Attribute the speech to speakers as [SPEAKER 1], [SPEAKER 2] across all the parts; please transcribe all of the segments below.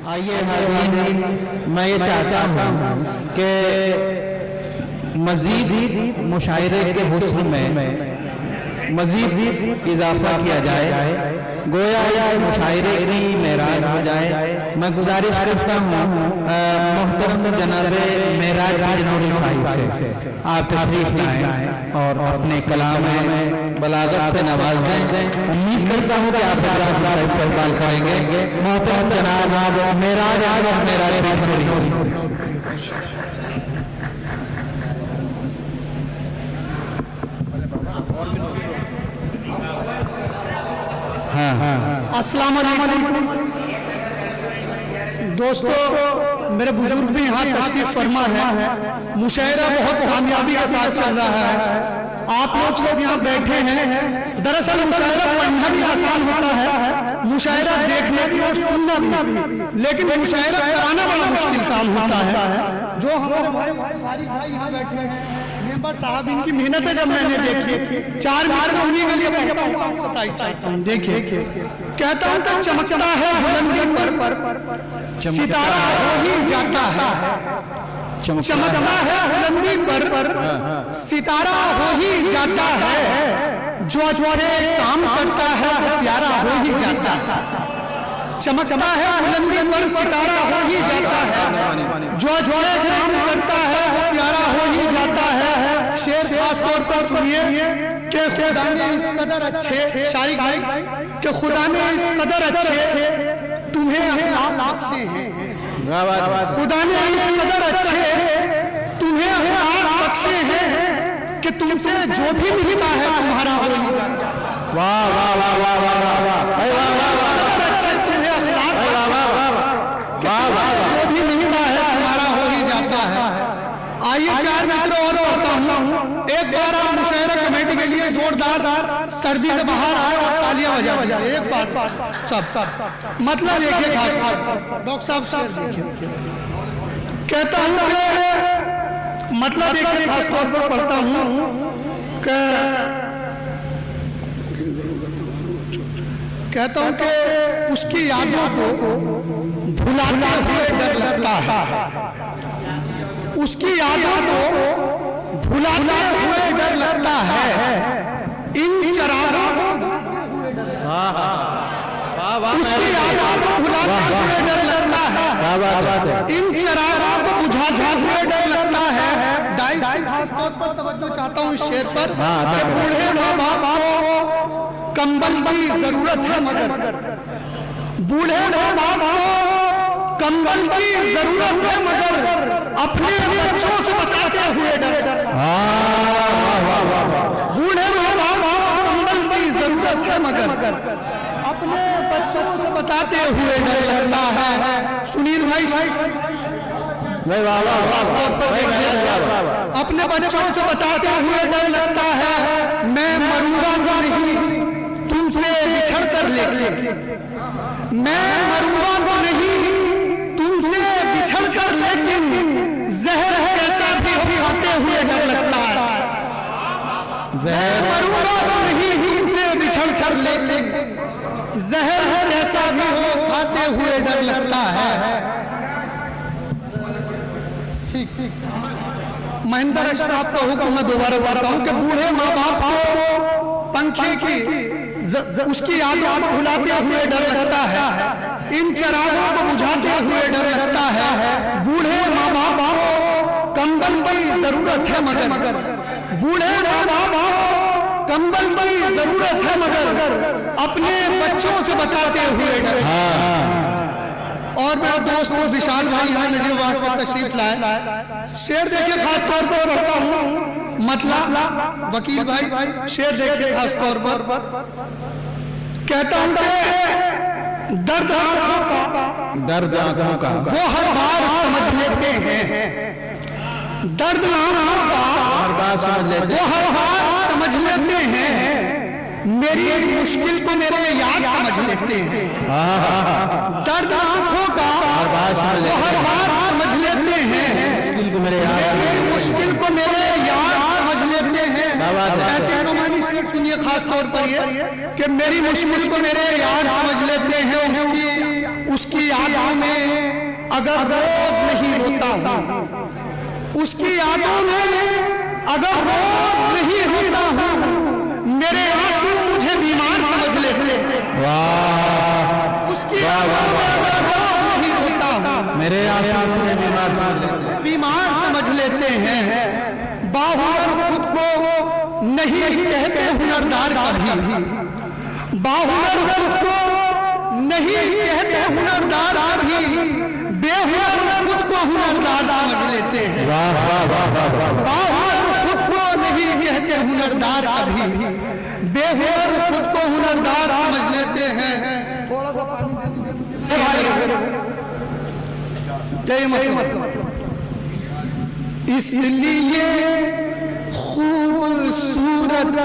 [SPEAKER 1] आइए हाज़रीन, मैं ये चाहता हूँ कि मज़ीद मुशायरे के हुस्न में मज़ीद इजाफा किया जाए, गोया या मुशायरे की मेराज हो जाए। मैं गुजारिश करता हूँ मोहतरम जनाबे मेराज बिजनौरी साहिब से आप तशरीफ लाएं और अपने कलाम में बलागत से नवाज दें। उम्मीद करता हूँ कि आप का इस्तेमाल करेंगे। मोहतरम जनाब मेराज बिजनौरी।
[SPEAKER 2] अस्सलाम वालेकुम दोस्तों, मेरे बुजुर्ग भी यहाँ तशरीफ फरमा है। मुशायरा बहुत कामयाबी के साथ चल रहा है। आप लोग सब यहाँ बैठे हैं। दरअसल मुशायरा पढ़ना भी आसान होता है, मुशायरा देखना भी और सुनना भी, लेकिन मुशायरा कराना बड़ा मुश्किल काम होता है। जो हमारे भाई सारी भाई यहाँ बैठे हैं, मेंबर साहब, इनकी मेहनत है जब मैंने देखी। 4 मिनट में उन्हीं के लिए पढ़ता हूँ, आपको बताई चाहता हूँ। देखिए, कहता हूँ कि चमकता है बुलंदी पर सितारा हो ही जाता है। चमकता है बुलंदी पर सितारा हो ही जाता है। जो अच्छे काम करता है वो प्यारा हो ही जाता है। चमकता है बुलंदी पर सितारा हो ही जाता है। जो अच्छे काम करता है वो प्यारा हो ही जाता है। शेर खास तौर पर सुनिए कि खुदा ने इस कदर अच्छे शायरी कि खुदा ने इस कदर अच्छे तुम्हें अखलाक बख्शे हैं। खुदा ने इस कदर अच्छे तुम्हें अखलाक बख्शे हैं कि तुमसे जो भी मिलता है तुम्हारा हो ही जाता है।
[SPEAKER 1] वाह वाह वाह वाह वाह वाह वाह,
[SPEAKER 2] अच्छे तुम्हें अखलाक जो भी मिलता है तुम्हारा हो ही जाता है। आइए 4 मिसरे और पढ़ता हूँ। एक बार आप मुशायरा कमेटी के लिए जोरदार सर्दी से बाहर आए और तालियां बजा दीजिए एक बार सब। मतलब देखिए खास डॉक्टर साहब शेर देखिए, कहता हूँ कि मतलब देखिए खास तौर पर पढ़ता हूँ कि कहता हूँ कि उसकी यादों को भुलाते हुए डर लगता है। उसकी यादों को भुलाते हुए डर लगता है। इन चरागों को उसकी यादों को भुलाते हुए डर लगता है। इन चरागों को बुझाते हुए डर लगता है। दाई खास तौर पर तवज्जो चाहता हूँ इस शेर पर। बूढ़े माँ बाप को कंबल की जरूरत है, मगर बूढ़े माँ बाप को कंबल की जरूरत है, मगर अपने बच्चों से बताते हुए डर। बूढ़े माँ बाप को कंबल की जरूरत है, मगर अपने बच्चों से बताते हुए डर लगता है। सुनील भाई अपने बच्चों से बताते हुए डर लगता है। मैं मरूंगा नहीं तुमसे बिछड़ कर, लेकिन मैं मरूंगा नहीं तुमसे बिछड़ कर, लेकिन जहर कैसा भी हो खाते हुए डर लगता है। मरूंगा नहीं तुमसे बिछड़ कर, लेकिन जहर कैसा भी हो खाते हुए डर लगता है। ठीक महेंद्र अशरफ का हुक्म मैं दोबारा पढ़ता हूँ कि बूढ़े माँ बाप को पंखे की उसकी यादों को भुलाते हुए डर लगता है। इन चरागों को बुझाते हुए डर लगता है। बूढ़े माँ बाप को कंबल की जरूरत है, मगर बूढ़े माँ बाप को कंबल की जरूरत है, मगर अपने बच्चों से बताते हुए डर। और मेरा दोस्त विशाल भाई यहाँ नजीबाबाद से तशरीफ लाए। शेर देखिए खास तौर पर पढ़ता हूँ। मतलब वकील भाई शेर देखिए खास तौर पर, कहता हूँ कि दर्द आंखों का वो हर बार समझ लेते हैं। दर्द आंखों का वो हर बार समझ लेते हैं। मेरी मुश्किल को मेरे याद समझ लेते हैं। दर्द आंखों का वो हर बार समझ लेते हैं। मुश्किल को मेरे याद समझ लेते हैं। ऐसे रोमानी शेर सुनिए खास तौर पर ये कि मेरी मुश्किल को मेरे याद समझ लेते हैं। उसकी उसकी यादों में अगर रोज नहीं रोता हूं, उसकी यादों में अगर रोज नहीं रोता हूं, मेरे आंसू मुझे बीमार समझ लेते हैं।
[SPEAKER 1] वाह,
[SPEAKER 2] उसकी यादों में अगर रोज नहीं रोता हूं,
[SPEAKER 1] मेरे आंसू मुझे बीमार
[SPEAKER 2] समझ लेते हैं। बाहुर खुद को नहीं कहते हुनरदार कभी, बाहुर खुद को नहीं कहते हुनरदार कभी, बेहुनर खुद को हुनरदार समझ लेते हैं। बाहुर खुद को नहीं कहते हुनरदार कभी, बेहुनर खुद को हुनरदार समझ लेते हैं। इसलिए खूबसूरत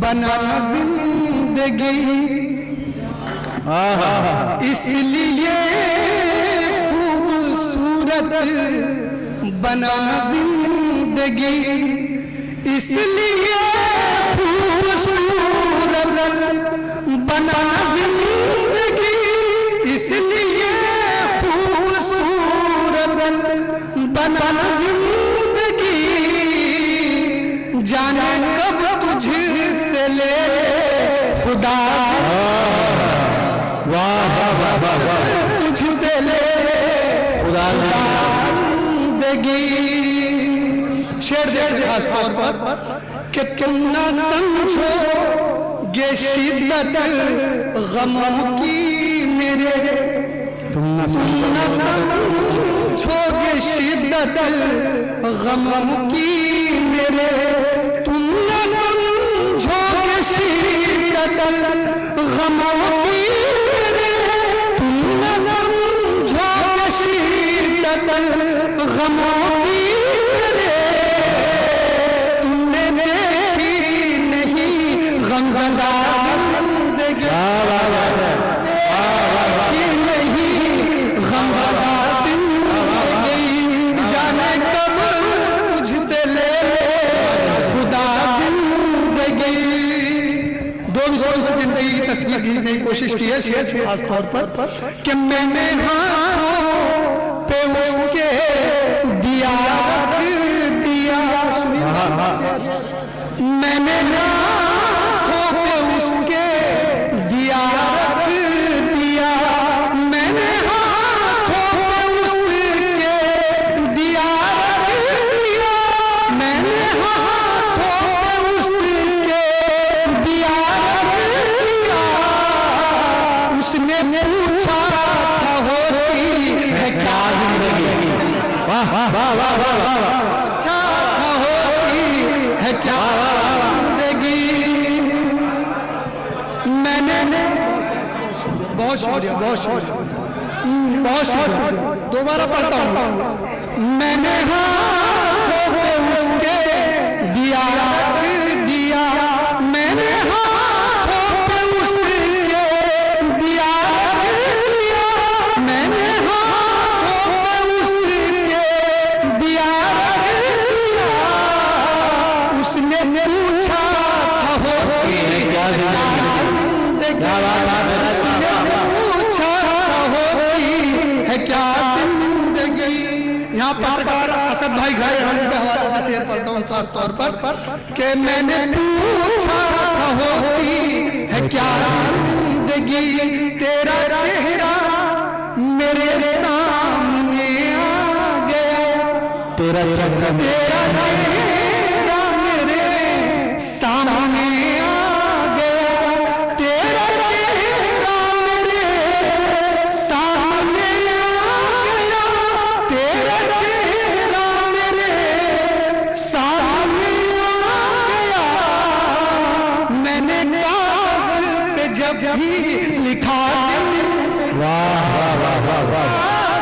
[SPEAKER 2] बना जिंदगी, इसलिए खूबसूरत बना जिंदगी, इसलिए खूबसूरत बना जिंदगी, इसलिए खूबसूरत बना जिंदगी, जाने कब तुझसे ले खुदा, तुझसे ले खुदा जिंदगी। शेर देखिए खास तौर पर कि तुम न समझोगे शिद्दत गमों की मेरे, तुम न समझोगे शिद्दत गमों की मेरे, तुम न समझोगे शिद्दत गमों की मेरे, तुम न समझोगे शिद्दत गमों की मेरे, तुमने देखी नहीं गमज़दा जिंदगी, तस्वीर खींचने की कोशिश की है शेर खास तौर पर कि मैंने हाथों पे उसके दिया रख दिया, मैंने हाथों पे उसके दिया रख दिया, मैंने हाथों पे उसके दिया रख दिया, मैंने हाथों पे उसके दिया रख दिया। उसने पूछा था होती है क्या जिंदगी, वाह वाह वाह वाह वाह, पूछा था होती है क्या जिंदगी, मैंने बहुत शुक्रिया बहुत शुक्रिया बहुत शुक्रिया, दोबारा पढ़ता हूँ। मैंने हाथों पे उसके दिया रख दिया, मैंने हाथों पे उसके दिया रख दिया, मैंने हाथों पे उसके दिया रख दिया। उसने पूछा था होती है क्या जिंदगी, उसने पूछा था होती है क्या जिंदगी। यहाँ पत्रकार असद भाई घायल हैं, उनके हवाले से शेर पढ़ता हूँ खास तौर पर कि मैंने पूछा था होती है क्या जिंदगी, तेरा चेहरा मेरे सामने आ गया, तेरा चेहरा मेरे सामने आ गया, तेरा चेहरा मेरे सामने आ गया, तेरा चेहरा मेरे सामने आ गया। मैंने कागज पे जब भी लिखा, वाह वाह वाह वाह,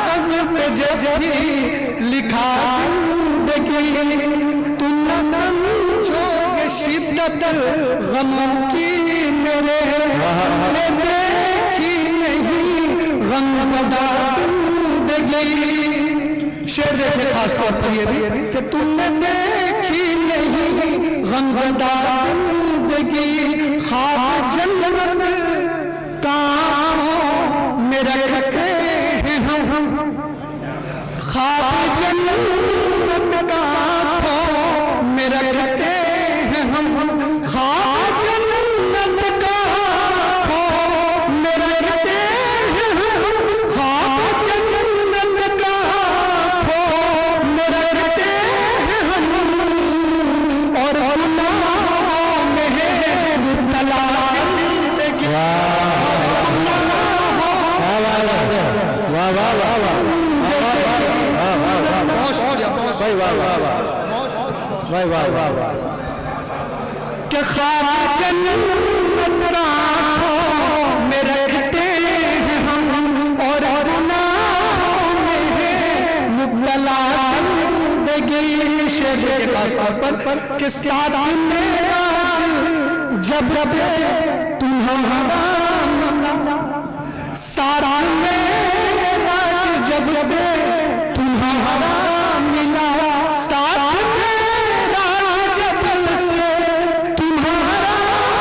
[SPEAKER 2] कागज पे जब भी लिखा जिंदगी, तुम न समझोगे शिद्दत गमों की मेरे, तुमने देखी नहीं गमज़दा जिंदगी। शेर देखे खास तौर पर ये भी कि तुमने देखी नहीं गमज़दा जिंदगी, ख्वाब जन्नत का में रखते हैं हम ख्वाब जन्नत का आँखों में रखते हैं हम ख्वाब जन्नत का आँखों में रखते हैं हम ख्वाब जन्नत का आँखों में रखते हैं हम और गुनाहों में है मुब्तला जिंदगी।
[SPEAKER 1] वाह वाह वाह वाह भाई वाह वाह भाई वाह वाह वाह
[SPEAKER 2] के ख्वाब जन्नत राहों में रखते हैं हम और गुनाहों में है मुब्तला जिंदगी। शेर के खास पर के साथ मेरा जब से तुम्हारा सारा मेरा जब से तुम्हारा मिला सारा मेरा जब से तुम्हारा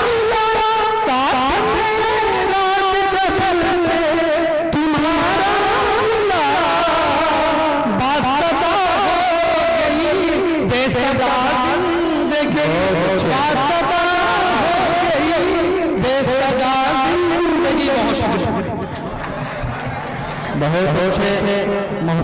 [SPEAKER 2] मिला सारा मेरा जब से तुम्हारा मिला बासदा हो गई बेसदा जिंदगी बासदा हो गई बेसदा जिंदगी। बहुत शुक्रिया।
[SPEAKER 1] बहुत अच्छे